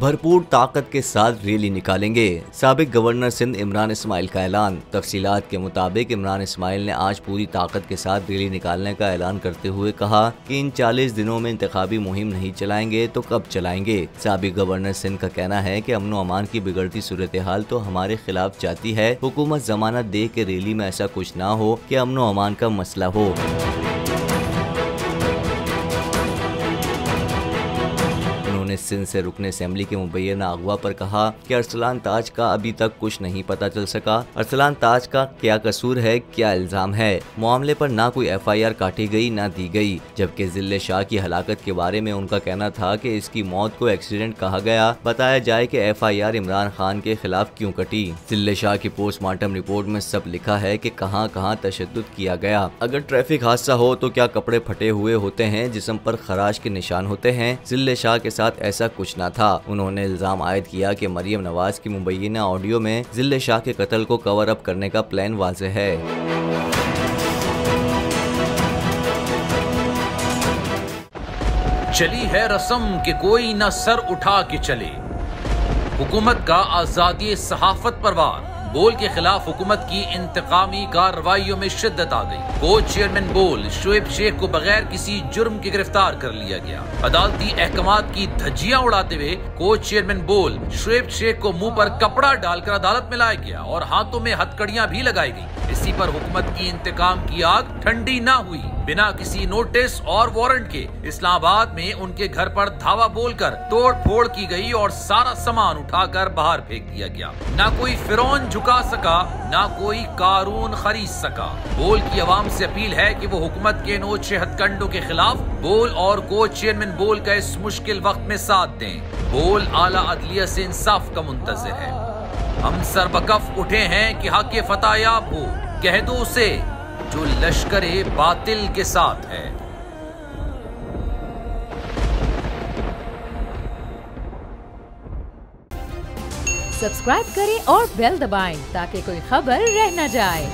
भरपूर ताकत के साथ रैली निकालेंगे। साबिक गवर्नर सिंध इमरान इस्माइल का ऐलान। तफसीलात के मुताबिक इमरान इस्माइल ने आज पूरी ताकत के साथ रैली निकालने का ऐलान करते हुए कहा कि इन 40 दिनों में इंतखाबी मुहिम नहीं चलाएंगे तो कब चलाएंगे। साबिक गवर्नर सिंध का कहना है कि अमन अमान की बिगड़ती सूरत हाल तो हमारे खिलाफ जाती है। हुकूमत जमानत दे के रैली में ऐसा कुछ ना हो कि अमन अमान का मसला हो। सिंध से रुकने असेंबली के मुबैना अगवा पर कहा कि अरसलान ताज का अभी तक कुछ नहीं पता चल सका। अरसलान ताज का क्या कसूर है, क्या इल्जाम है। मामले पर ना कोई FIR काटी गई ना दी गई। जबकि जिले शाह की हलाकत के बारे में उनका कहना था कि इसकी मौत को एक्सीडेंट कहा गया। बताया जाए कि FIR इमरान खान के खिलाफ क्यों कटी। जिले शाह की पोस्टमार्टम रिपोर्ट में सब लिखा है कि कहां कहां तशद्दुद किया गया। अगर ट्रैफिक हादसा हो तो क्या कपड़े फटे हुए होते हैं, जिस्म पर खराश के निशान होते हैं। जिले शाह के साथ ऐसा कुछ ना था। उन्होंने इल्जाम आयद किया कि मरियम नवाज की मुबैना ऑडियो में जिले शाह के कत्ल को कवर अप करने का प्लान वाज़ेह है। चली है रस्म कि कोई न सर उठा के चले। हुकूमत का आजादी सहाफत पर वार। बोल के खिलाफ हुकूमत की इंतकामी कार्रवाइयों में शिद्दत आ गई। कोच चेयरमैन बोल शुएब शेख को बगैर किसी जुर्म के गिरफ्तार कर लिया गया। अदालती अहकामात की धज्जियां उड़ाते हुए कोच चेयरमैन बोल शुएब शेख को मुंह पर कपड़ा डालकर अदालत में लाया गया और हाथों में हथकड़ियां भी लगाई गई। इसी पर हुकूमत की इंतकाम की आग ठंडी ना हुई। बिना किसी नोटिस और वारंट के इस्लामाबाद में उनके घर पर धावा बोलकर तोड़ फोड़ की गई और सारा सामान उठाकर बाहर फेंक दिया गया। ना कोई फिरौन झुका सका, ना कोई कारून खरीद सका। बोल की आवाम से अपील है कि वो हुकूमत के नोचे हथकंडों के खिलाफ बोल और कोच चेयरमैन बोल का इस मुश्किल वक्त में साथ दें। बोल आला अदलिया से इंसाफ का मुंतज़िर है। हम सरबकफ उठे हैं कि हक़ फतायाब हो। कह दो उसे जो लश्करे बातिल के साथ है। सब्सक्राइब करें और बेल दबाएं ताकि कोई खबर रह न जाए।